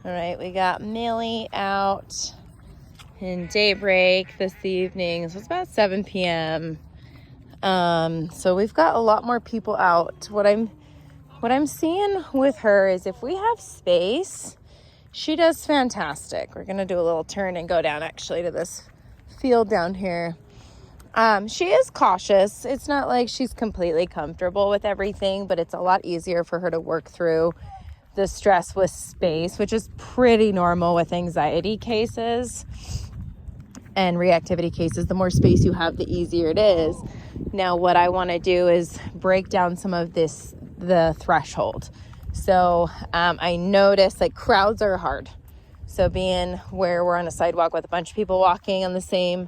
All right, we got Millie out in daybreak this evening. So it's about 7 p.m. So we've got a lot more people out. What I'm seeing with her is if we have space, she does fantastic. We're gonna do a little turn and go down actually to this field down here. She is cautious. It's not like she's completely comfortable with everything, but it's a lot easier for her to work through the stress with space, which is pretty normal with anxiety cases and reactivity cases. The more space you have, the easier it is. Now, what I want to do is break down some of the threshold. So I notice like crowds are hard. So being where we're on a sidewalk with a bunch of people walking on the same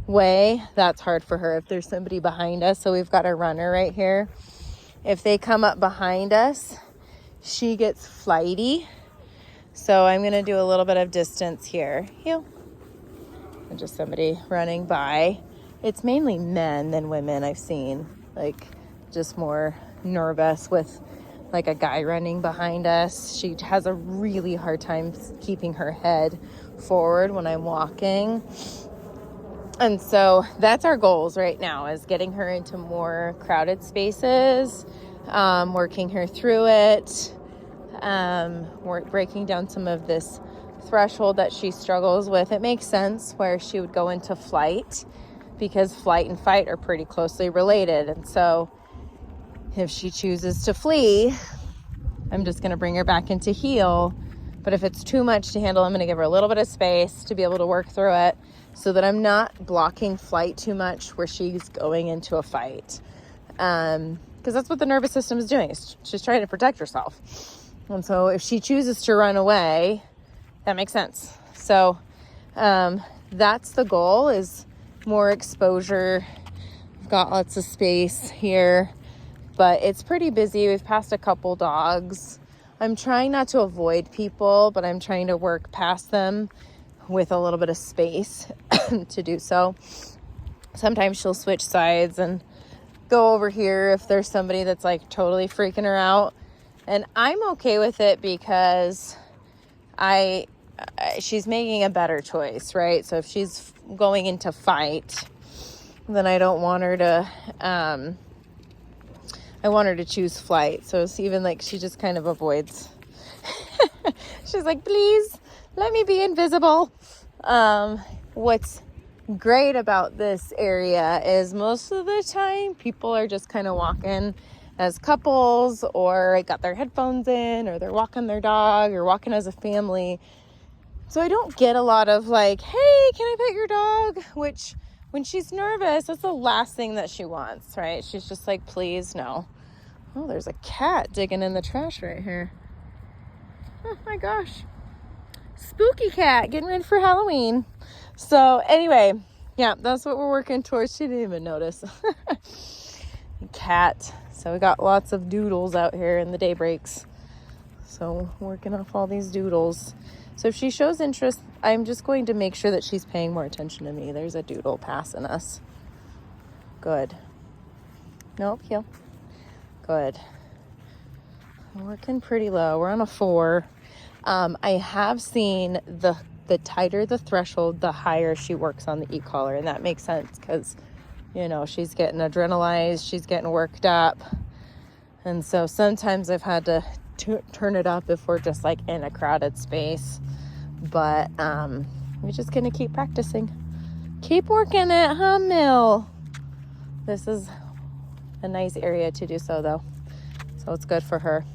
way, that's hard for her if there's somebody behind us. So we've got a runner right here. If they come up behind us, she gets flighty. So I'm going to do a little bit of distance here. And just somebody running by. It's mainly men than women I've seen. Like just more nervous with like a guy running behind us. She has a really hard time keeping her head forward when I'm walking. And so that's our goals right now, is getting her into more crowded spaces, working her through it. We're breaking down some of this threshold that she struggles with. It makes sense where she would go into flight because flight and fight are pretty closely related. And so if she chooses to flee, I'm just going to bring her back into heel. But if it's too much to handle, I'm going to give her a little bit of space to be able to work through it so that I'm not blocking flight too much where she's going into a fight. Because that's what the nervous system is doing. She's trying to protect herself. And so if she chooses to run away, that makes sense. So that's the goal, is more exposure. We've got lots of space here, but it's pretty busy. We've passed a couple dogs. I'm trying not to avoid people, but I'm trying to work past them with a little bit of space to do so. Sometimes she'll switch sides and go over here if there's somebody that's like totally freaking her out. And I'm okay with it because she's making a better choice, right? So if she's going into fight, then I don't want her to, I want her to choose flight. So it's even like she just kind of avoids. She's like, please let me be invisible. What's great about this area is most of the time people are just kind of walking as couples, or got their headphones in, or they're walking their dog, or walking as a family. So I don't get a lot of like, hey, can I pet your dog? Which when she's nervous, that's the last thing that she wants, right? She's just like, please, no. Oh, there's a cat digging in the trash right here. Oh my gosh. Spooky cat getting ready for Halloween. So anyway, yeah, that's what we're working towards. She didn't even notice. Cat. So we got lots of doodles out here in the day breaks. So working off all these doodles. So if she shows interest, I'm just going to make sure that she's paying more attention to me. There's a doodle passing us. Good. Nope, heel. Good. I'm working pretty low. We're on a 4. I have seen the tighter the threshold, the higher she works on the e-collar. And that makes sense because, she's getting adrenalized. She's getting worked up. And so sometimes I've had to turn it up if we're just like in a crowded space. But we're just going to keep practicing. Keep working it, huh, Mill? This is a nice area to do so, though. So it's good for her.